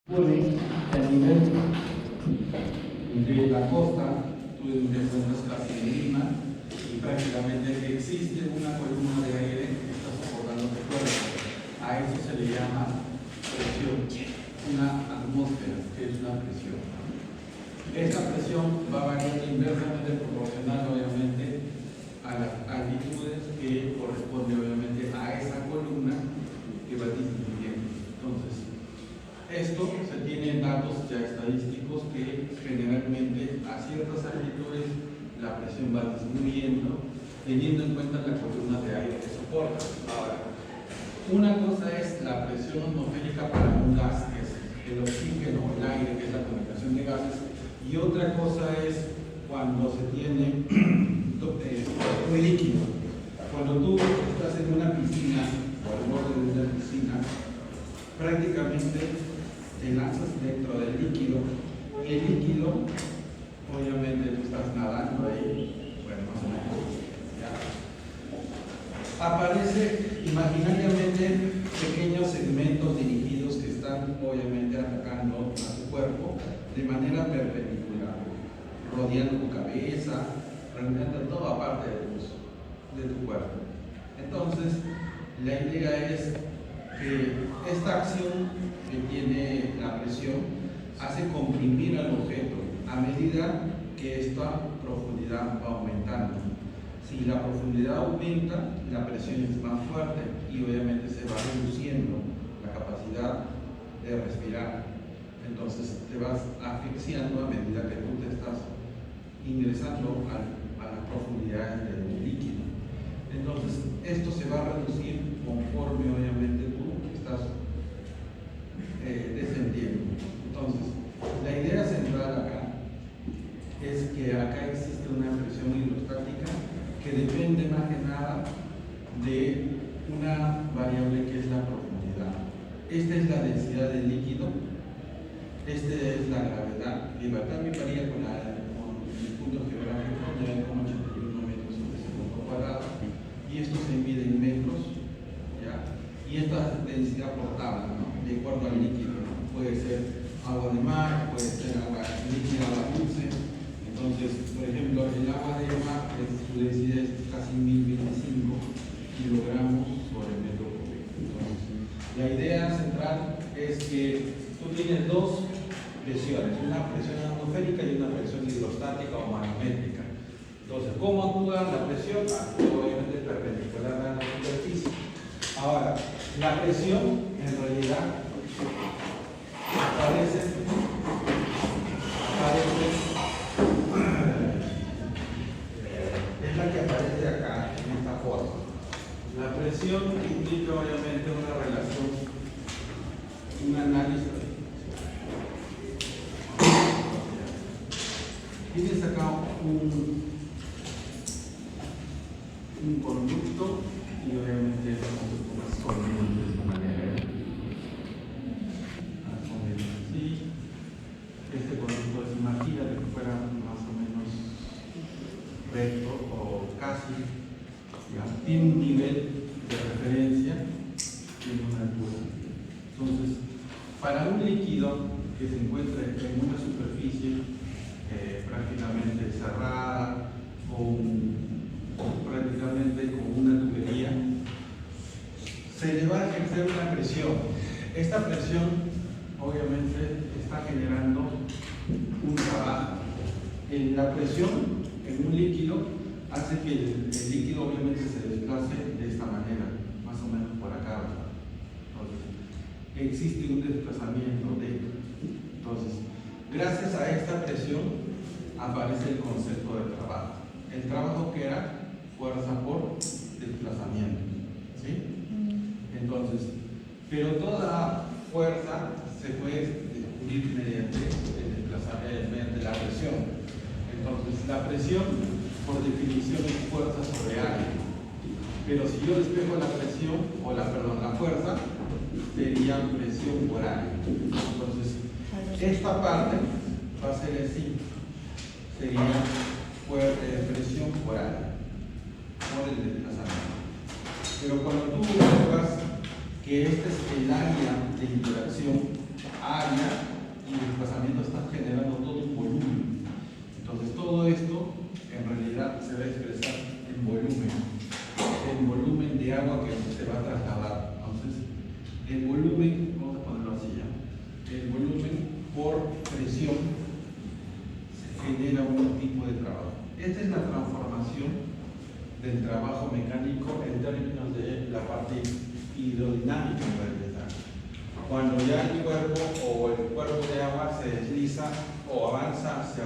Pone el nivel de la costa, tú te encuentras casi en Lima, y prácticamente existe una columna de aire que está soportando tu cuerpo. A eso se le llama presión, una atmósfera, que es una presión. Esta presión va variando inversamente proporcional, obviamente, a las altitudes que corresponde, obviamente, a esa columna que va disminuyendo. Entonces, esto se tiene datos ya estadísticos que generalmente a ciertas altitudes la presión va disminuyendo, teniendo en cuenta la columna de aire que soporta. Ahora, una cosa es la presión atmosférica para un gas, que es el oxígeno o el aire, que es la combinación de gases, y otra cosa es cuando se tiene un líquido. Cuando tú estás en una piscina o al borde de una piscina, prácticamente te lanzas dentro del líquido y el líquido, obviamente tú estás nadando ahí, bueno, más o menos, ya. Aparece imaginariamente pequeños segmentos dirigidos que están obviamente atacando a tu cuerpo de manera perpendicular, rodeando tu cabeza, rodeando toda parte de tu cuerpo. Entonces, la idea es que esta acción que tiene la presión hace comprimir al objeto a medida que esta profundidad va aumentando. Si la profundidad aumenta, la presión es más fuerte y obviamente se va reduciendo la capacidad de respirar. Entonces te vas asfixiando a medida que tú te estás ingresando a las profundidades del líquido. Entonces esto se va a reducir conforme obviamente tú estás descendiendo. Entonces, la idea central acá es que acá existe una presión hidrostática que depende más que nada de una variable que es la profundidad. Esta es la densidad del líquido, esta es la gravedad. Libertad me varía con el punto geográfico, 9,81 metros sobre segundo cuadrado, y esto se mide en metros, ¿ya? Y esta densidad por tabla, ¿no? De acuerdo al líquido, ¿no? Puede ser agua de mar, puede ser agua líquida, agua dulce. Entonces, por ejemplo, el agua de mar, su densidad es casi 1025 kilogramos sobre metro cúbico. Entonces, la idea central es que tú tienes dos presiones, una presión atmosférica y una presión hidrostática o manométrica. Entonces, ¿cómo actúa la presión? Actúa obviamente perpendicular a la superficie. Ahora, la presión en realidad aparece es la que aparece acá en esta forma. La presión implica obviamente una relación, un análisis. Tienes acá un conducto y obviamente el conducto más corriente de esta manera. Más o menos así. Este conducto es una gira que fuera más o menos recto o casi, ya, tiene un nivel de referencia, tiene una altura. Entonces, para un líquido que se encuentre en una superficie prácticamente cerrada o prácticamente con una tubería, se le va a ejercer una presión. Esta presión obviamente está generando un trabajo. La presión en un líquido hace que el líquido obviamente se desplace de esta manera, más o menos por acá. Entonces, existe un desplazamiento entonces, gracias a esta presión aparece el concepto de trabajo. El trabajo que era fuerza por desplazamiento, ¿sí? Entonces, pero toda fuerza se puede descubrir mediante mediante la presión. Entonces, la presión por definición es fuerza sobre área. Pero si yo despejo la presión, la fuerza, sería presión por área. Entonces, esta parte va a ser así. Sería presión por área, por el desplazamiento. Pero cuando tú observas que este es el área de interacción área y el desplazamiento está generando todo un volumen. Entonces todo esto en realidad se va a expresar en volumen de agua que se va a trasladar. Entonces el volumen, vamos a ponerlo así ya, el volumen por presión se genera un tipo de trabajo. Esta es la transformación del trabajo mecánico en términos de la parte hidrodinámica en realidad. Cuando ya el cuerpo o el cuerpo de agua se desliza o avanza hacia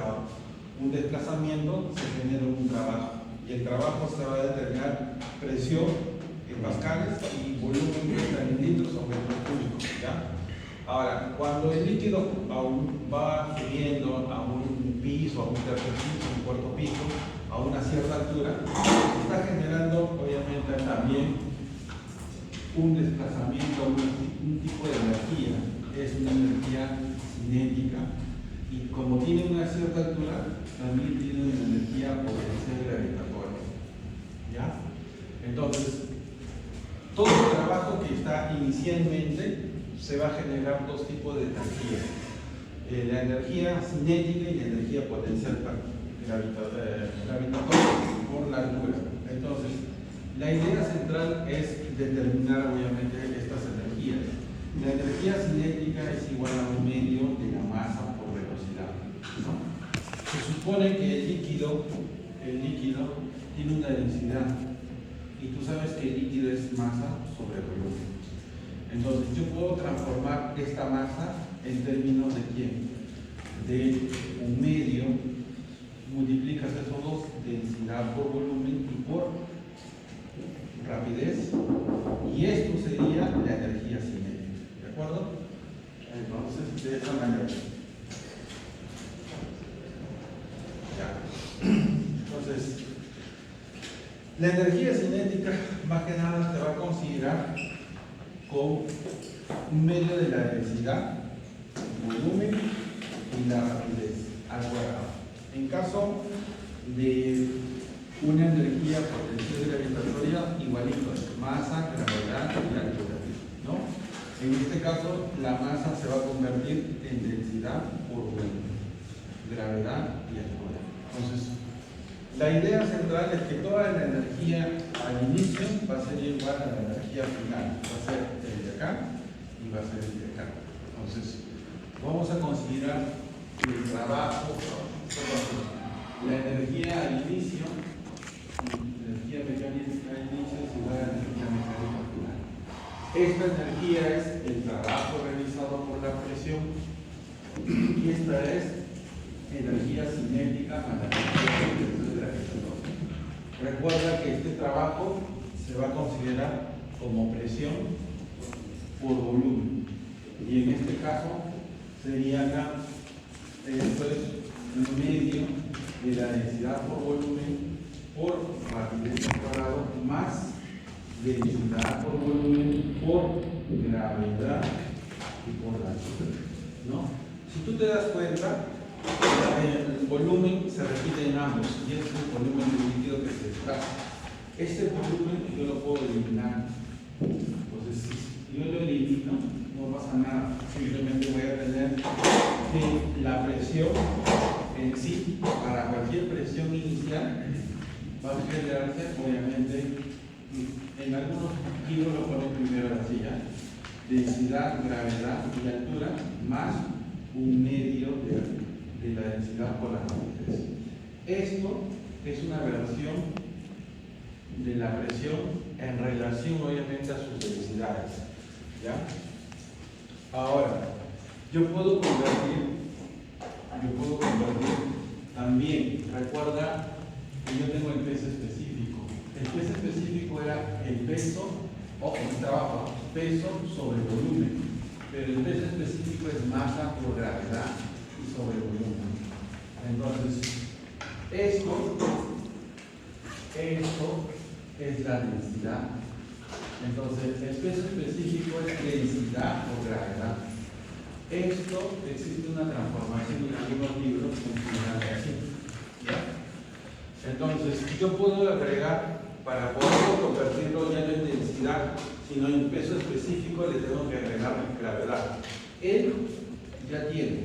un desplazamiento, se genera un trabajo. Y el trabajo se va a determinar presión en pascales y volumen en litros o metros cúbicos, ¿ya? Ahora, cuando el líquido aún va subiendo a un piso, a un tercer piso, a un cuarto piso, a una cierta altura, está generando obviamente también un desplazamiento, un tipo de energía. Es una energía cinética y como tiene una cierta altura, también tiene una energía potencial gravitatoria. ¿Ya? Entonces, todo el trabajo que está inicialmente se va a generar dos tipos de energía. La energía cinética y la energía potencial gravitatoria por la altura. Entonces, la idea central es determinar obviamente estas energías. La energía cinética es igual a un medio de la masa por velocidad, ¿no? Se supone que el líquido tiene una densidad y tú sabes que el líquido es masa sobre volumen. Entonces yo puedo transformar esta masa en términos de ¿quién? De un medio, multiplicas esos dos, densidad por volumen y por rapidez, y esto sería la energía cinética, ¿de acuerdo? Entonces, de esa manera. Ya. Entonces, la energía cinética más que nada se va a considerar con un medio de la densidad, volumen y la rapidez al cuadrado. En caso de una energía potencial gravitatoria, igualito, masa, gravedad y altura, ¿no? En este caso, la masa se va a convertir en densidad por volumen, gravedad y altura. Entonces, la idea central es que toda la energía al inicio va a ser igual a la energía final, va a ser el de acá y va a ser el de acá. Entonces, vamos a considerar el trabajo, la energía al inicio, la energía mecánica al inicio es igual a la energía mecánica final. Esta energía es el trabajo realizado por la presión y esta es energía cinética a la energía gravitatoria. Recuerda que este trabajo se va a considerar como presión por volumen y en este caso sería acá, esto es un medio de la densidad por volumen por rapidez al cuadrado más densidad por volumen por gravedad y por altura, ¿no? Si tú te das cuenta, el volumen se repite en ambos y es el volumen del líquido que se desplaza. Este volumen yo lo puedo eliminar. Entonces, si yo lo elimino, no pasa nada. Simplemente voy a tener que la presión en sí, para cualquier presión inicial, va a generarse, obviamente, en algunos libros lo ponen primero la silla, densidad, gravedad y altura, más un medio de la densidad por la rapidez. Esto es una versión de la presión en relación obviamente a sus densidades, ¿ya? Ahora, yo puedo convertir también, recuerda que yo tengo el peso específico. El peso específico era el peso, o el trabajo, peso sobre volumen, pero el peso específico es masa por gravedad y sobre volumen. Entonces, esto es la densidad. Entonces, el peso específico es densidad por gravedad. Esto existe una transformación en algunos libros funcionando así, ¿ya? Entonces, yo puedo agregar, para poder convertirlo ya no en densidad, sino en peso específico, le tengo que agregar gravedad. él ya tiene,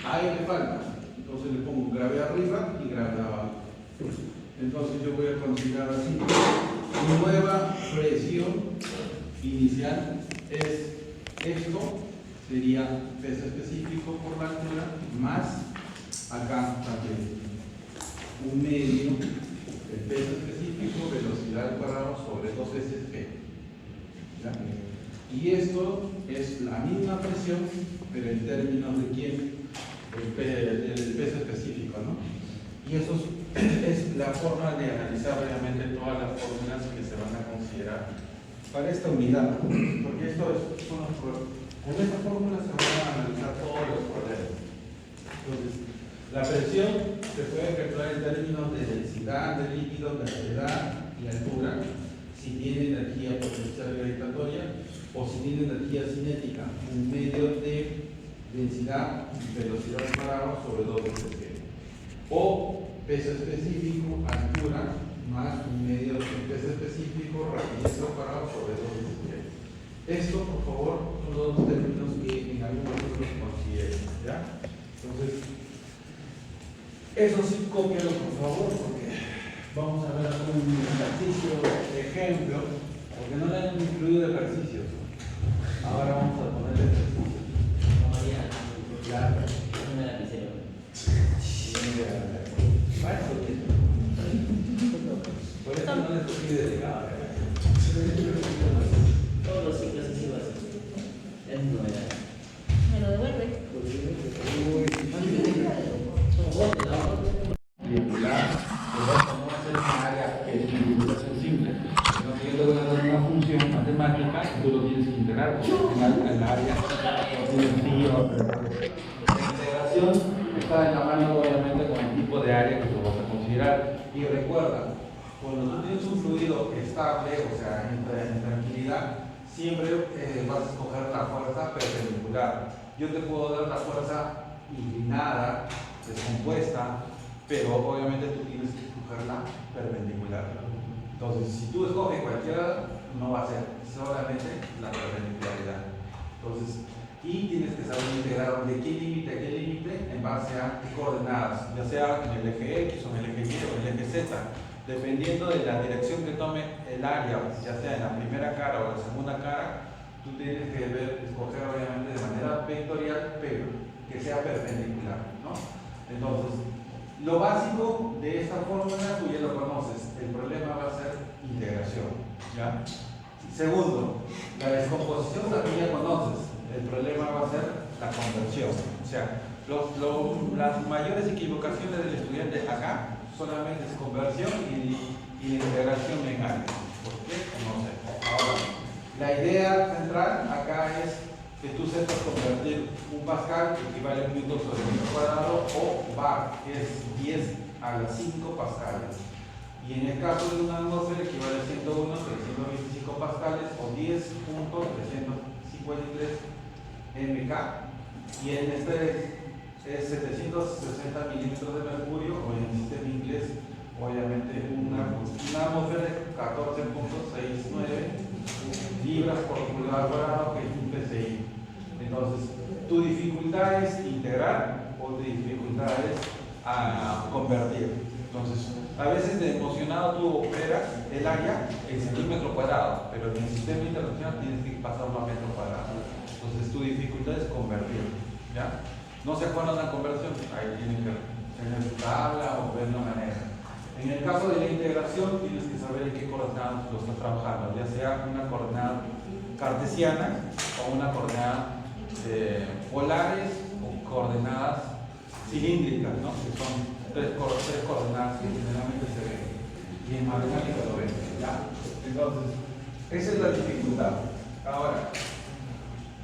a él le falta, entonces le pongo gravedad arriba y gravedad abajo. Entonces yo voy a considerar así, mi nueva presión inicial es esto, sería peso específico por la altura, más acá también un medio, el peso específico, velocidad al cuadrado sobre 2 veces G. ¿Ya? Y esto es la misma presión, pero en términos de quién, el peso específico, ¿no? Y eso es la forma de analizar realmente todas las fórmulas que se van a considerar para esta unidad, porque esto es, con esta fórmula se van a analizar todos los problemas. Entonces, la presión se puede calcular en términos de densidad de líquido, gravedad y altura, si tiene energía potencial gravitatoria o si tiene energía cinética, un medio de densidad y velocidad al cuadrado sobre 2 veces G. O peso específico, altura, más un medio de peso específico, rapidez al cuadrado sobre 2 veces G. Esto, por favor, son los términos que en algún momento los consideren, ¿ya? Entonces, eso sí, cópialo por favor, porque vamos a ver un ejercicio de ejemplo, porque no le han incluido ejercicios. Ahora vamos a poner ejercicios. Claro. Una lapicera. Por eso no les estoy delegado. Todos los ciclos así va a ser. Es novedad. Me lo devuelve. Vincular, no va a ser un área que es vinculación simple, sino que yo te voy a dar una función matemática y tú lo tienes que integrar, porque al final el área no tiene frío. La integración está en la mano obviamente con el tipo de área que tú vas a considerar. Y recuerda, cuando tú tienes un fluido estable, o sea, en tranquilidad, siempre vas a escoger la fuerza perpendicular. Yo te puedo dar la fuerza inclinada, descompuesta, pero obviamente tú tienes que escogerla perpendicular. Entonces, si tú escoges cualquiera, no va a ser solamente la perpendicularidad. Entonces, y tienes que saber integrar de qué límite a qué límite en base a qué coordenadas, ya sea en el eje X o en el eje Y o en el eje Z, dependiendo de la dirección que tome el área, ya sea en la primera cara o en la segunda cara. Tú tienes que escoger obviamente de manera vectorial, pero que sea perpendicular, ¿no? Entonces, lo básico de esta fórmula tú ya lo conoces, el problema va a ser integración, ¿ya? Segundo, la descomposición también ya conoces, el problema va a ser la conversión. O sea, las mayores equivocaciones del estudiante acá solamente es conversión y integración en área. ¿Por qué? No sé. Ahora, la idea central acá es que tú sepas convertir un pascal, que equivale a un newton sobre metro cuadrado, o bar, que es 10 a las 5 pascales. Y en el caso de una atmósfera equivale a 101 sobre 125 pascales o 10.353 mK. Y en este es 760 milímetros de mercurio, o en el sistema inglés, obviamente una atmósfera de 14.69 libras por pulgada cuadrado, que es un PSI. Entonces, tu dificultad es integrar o tu dificultad es convertir. Entonces, a veces de emocionado tú operas el área en centímetro cuadrado, pero en el sistema internacional tienes que pasarlo a metro cuadrado. Entonces, tu dificultad es convertir, ¿ya? No se acuerdan de la conversión, ahí tienen que tener su tabla o ver la manera. En el caso de la integración, tienes que saber en qué coordenadas lo estás trabajando, ya sea una coordenada cartesiana o una coordenada polares o coordenadas cilíndricas, ¿no? Que son tres coordenadas que generalmente se ven. Y en matemática lo ven, ¿ya? Entonces, esa es la dificultad. Ahora,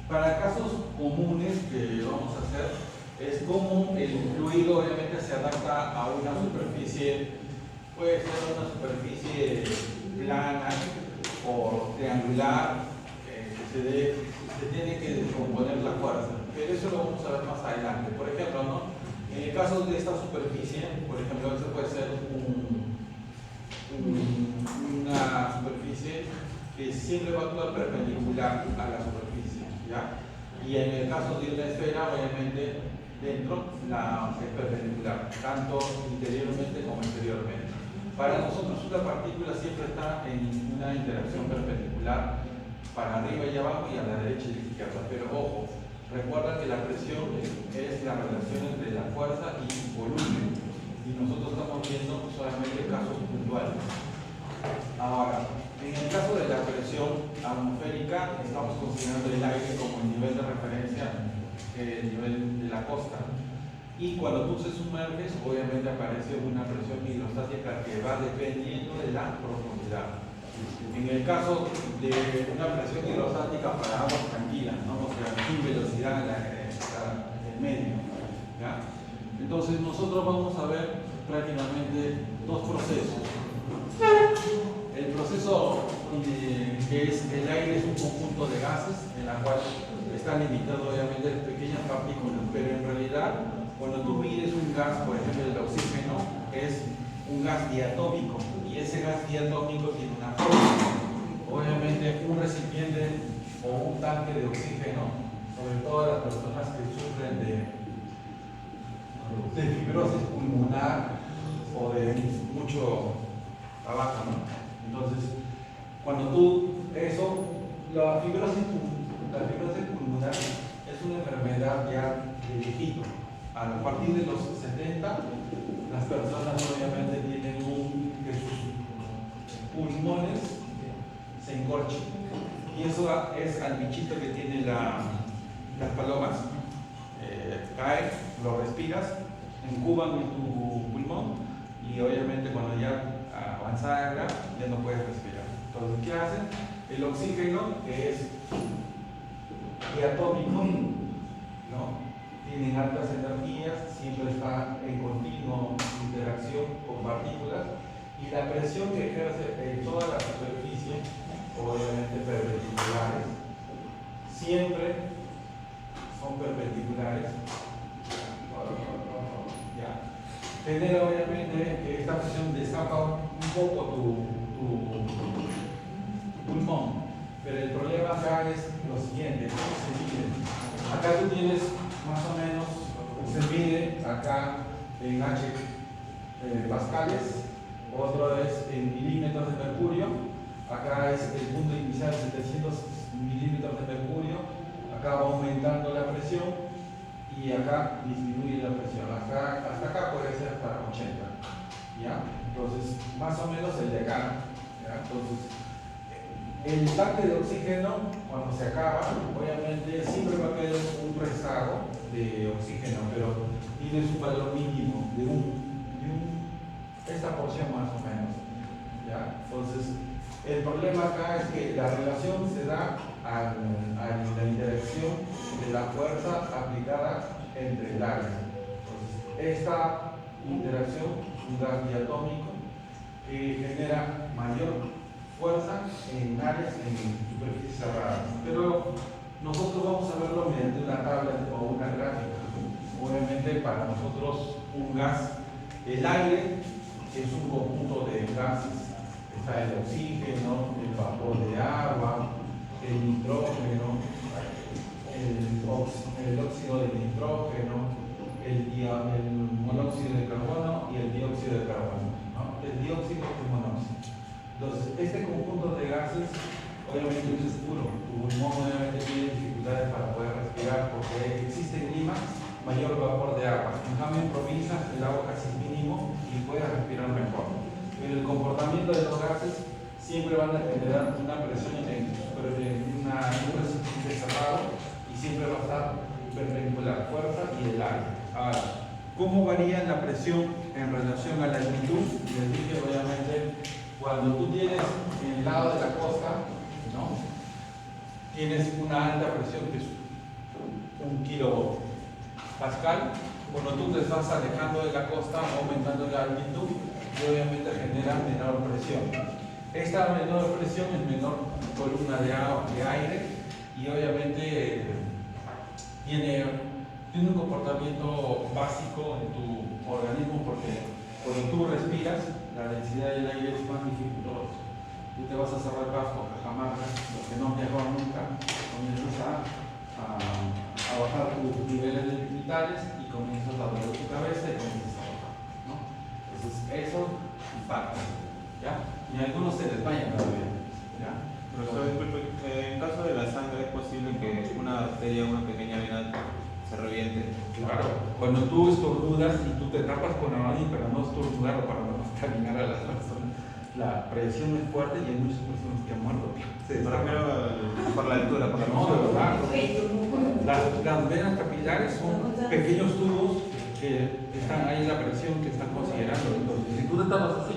para casos comunes que vamos a hacer, es como el fluido obviamente se adapta a una superficie, puede ser una superficie plana o triangular, se tiene que descomponer la fuerza, pero eso lo vamos a ver más adelante. Por ejemplo, ¿no? En el caso de esta superficie, por ejemplo, esto puede ser una superficie que siempre va a actuar perpendicular a la superficie, ¿ya? Y en el caso de una esfera, obviamente, dentro es perpendicular, tanto interiormente como exteriormente. Para nosotros una partícula siempre está en una interacción perpendicular para arriba y abajo y a la derecha y a la izquierda. Pero ojo, recuerda que la presión es la relación entre la fuerza y volumen. Y nosotros estamos viendo solamente casos puntuales. Ahora, en el caso de la presión atmosférica, estamos considerando el aire como el nivel de referencia, el nivel de la costa. Y cuando tú te sumerges, obviamente aparece una presión hidrostática que va dependiendo de la profundidad. En el caso de una presión hidrostática para aguas tranquilas, ¿no? O sea, sin velocidad en el medio, ¿ya? Entonces nosotros vamos a ver prácticamente dos procesos. El proceso que es el aire es un conjunto de gases en la cual están limitados obviamente pequeñas partículas, pero en realidad cuando tú mides un gas, por ejemplo el oxígeno, es un gas diatómico y ese gas diatómico tiene una forma. Obviamente un recipiente o un tanque de oxígeno, sobre todo las personas que sufren de fibrosis pulmonar o de mucho tabaco, ¿no? Entonces, cuando la fibrosis pulmonar es una enfermedad ya de viejito. A partir de los 70, las personas obviamente tienen que sus pulmones se encorchen. Y eso es al bichito que tiene las palomas. Cae, lo respiras, incuban en tu pulmón y obviamente cuando ya avanzada ya no puedes respirar. Entonces, ¿qué hacen? El oxígeno, que es diatómico, ¿no? Tienen altas energías, siempre está en continua interacción con partículas y la presión que ejerce en toda la superficie, obviamente perpendiculares, siempre son perpendiculares. Ya. Genera obviamente que esta presión destapa un poco tu pulmón, pero el problema acá es lo siguiente, ¿cómo se mide? Acá tú tienes más o menos, se mide acá en H pascales, otro es en milímetros de mercurio, acá es el punto inicial 700 milímetros de mercurio, acá va aumentando la presión y acá disminuye la presión, hasta acá puede ser hasta 80, ¿ya? Entonces, más o menos el de acá, ¿ya? Entonces, el tanque de oxígeno, cuando se acaba, obviamente siempre va a quedar un rezago de oxígeno, pero tiene su valor mínimo de esta porción más o menos, ¿ya? Entonces, el problema acá es que la relación se da a la interacción de la fuerza aplicada entre el aire. Entonces, esta interacción, un gas diatómico, genera mayor fuerza en áreas en superficies cerradas. Pero nosotros vamos a verlo mediante una tabla o una gráfica. Obviamente para nosotros un gas, el aire es un conjunto de gases. Está el oxígeno, el vapor de agua, el nitrógeno, el óxido de nitrógeno, el monóxido de carbono y el dióxido de carbono, ¿no? El dióxido y el monóxido. Entonces, este conjunto de gases obviamente es puro. Tu pulmón obviamente tiene dificultades para poder respirar porque existe en Lima mayor vapor de agua. En cambio, en provincias el agua casi es mínimo y puedes respirar mejor. Pero el comportamiento de los gases siempre van a generar una presión en un recipiente cerrado y siempre va a estar perpendicular, fuerza y el aire. Ahora, ¿cómo varía la presión en relación a la altitud? Les dije, obviamente, cuando tú tienes en el lado de la costa, ¿no? Tienes una alta presión que es 1 kilopascal. Cuando tú te estás alejando de la costa, aumentando la altitud, y obviamente genera menor presión. Esta menor presión es menor columna de aire y obviamente tiene un comportamiento básico en tu organismo porque cuando tú respiras, la densidad del aire es más dificultosa. Tú te vas a cerrar Pasco, Cajamarca, los que no han viajado nunca, comienzas a sales y comienzas a doler tu cabeza y comienzas a bajar, ¿no? Entonces eso impacta, ¿ya? Y algunos se desmayan todavía, ¿ya? Profesor, disculpe, en caso de la sangre es posible que una arteria, una pequeña vena se reviente. Claro, cuando tú estornudas y tú te tapas con la nariz para no estornudar o para no contaminar a las personas, la presión es fuerte y hay muchas personas que han muerto. Sí, por la altura, por la No, altura. claro. Las venas capilares son pequeños tubos que están ahí en la presión que están considerando. Entonces, si tú te tapas así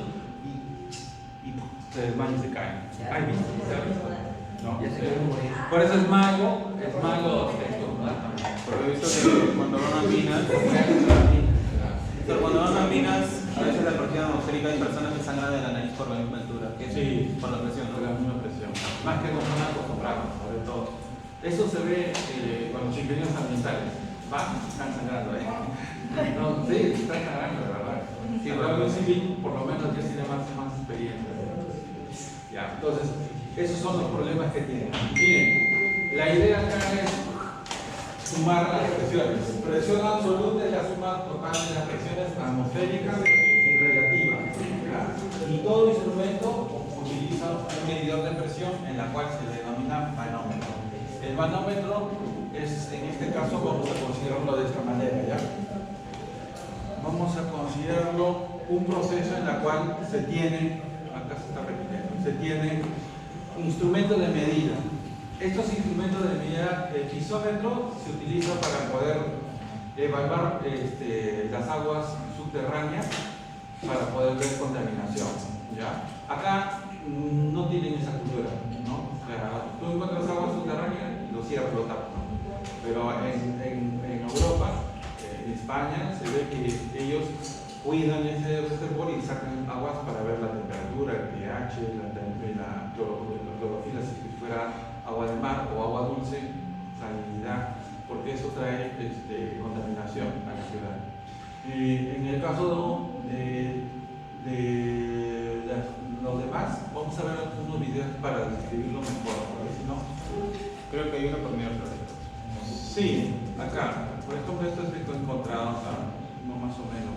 y se desmayan y se caen. ¿Hay visto? ¿Se ha visto? No. Por eso es malo estornudar también. Porque he visto que cuando van a minas, a veces la presión atmosférica hay personas que sangran de la nariz por la misma altura, que es Sí, por la presión, por ¿no? la misma presión. Más que no son acostumbrados, sobre todo. Eso se ve con los ingenieros ambientales. Están sangrando, ¿eh? No, sí, están sangrando, de verdad. Sí, pero civil, por lo menos ya tiene más experiencia. Ya, entonces, esos son los problemas que tienen. Miren, la idea acá es sumar las presiones. Presión absoluta es la suma total de las presiones atmosféricas y relativas. Y todo instrumento utiliza un medidor de presión en la cual se le denomina manómetro. El manómetro es, en este caso, vamos a considerarlo de esta manera, ¿ya? Vamos a considerarlo un proceso en la cual se tiene, acá se está repitiendo, se tiene instrumentos de medida. Estos instrumentos de medida, el pisómetro se utiliza para poder evaluar las aguas subterráneas para poder ver contaminación, ¿ya? Acá no tienen esa cultura, ¿no? O sea, tú encuentras agua subterránea y lo cierras, lo tapas, ¿no? Pero en Europa, en España, se ve que ellos cuidan ese reservorio y sacan aguas para ver la temperatura, el pH, la clorofila, si fuera agua de mar o agua dulce, salinidad, porque eso trae contaminación a la ciudad. En el caso de los demás, vamos a ver unos videos para describirlo mejor, porque si no... Creo que hay uno por medio. Sí, acá, por ejemplo, esto es que he encontrado acá, no más o menos.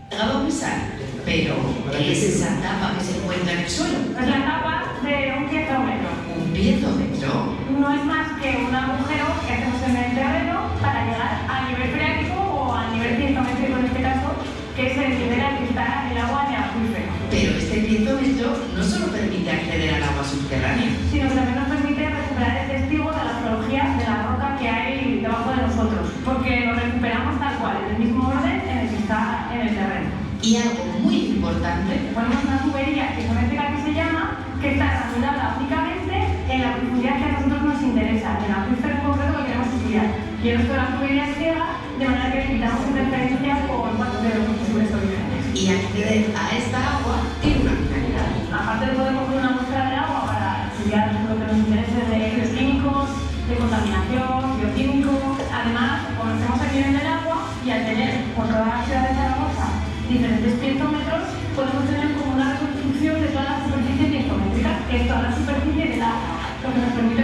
¿A dónde sale? Pero, ¿qué es esa tapa que se encuentra en el suelo? Es la tapa de un piezometro. ¿Un piezometro? No es más que un agujero que hacemos en el terreno para llegar a nivel freático o a nivel piezométrico en este caso, que es el nivel al que está el agua en el acuífero. Pero este piezometro no solo permite acceder al agua subterránea, Sino que también nos permite recuperar el testigo de la geología de la roca que hay debajo de nosotros, porque lo recuperamos tal cual, en el mismo orden en el que está en el terreno. y algo muy importante, Ponemos una tubería isométrica que se llama, que está granulada únicamente en la profundidad que a nosotros nos interesa, en el acuífero en concreto que queremos estudiar. Y el resto de la tubería es ciega, de manera que evitamos interferencias con de los posibles orígenes. y acceder a esta agua tiene una finalidad. Aparte de poder coger una muestra de agua para estudiar lo que nos interese de ejes químicos, de contaminación, bioquímico, además conocemos el nivel del agua y al tener por toda la ciudad de Zaragoza diferentes piezómetros, podemos tener como una reconstrucción de toda la superficie piezométrica, que es toda la superficie del agua, lo que nos permite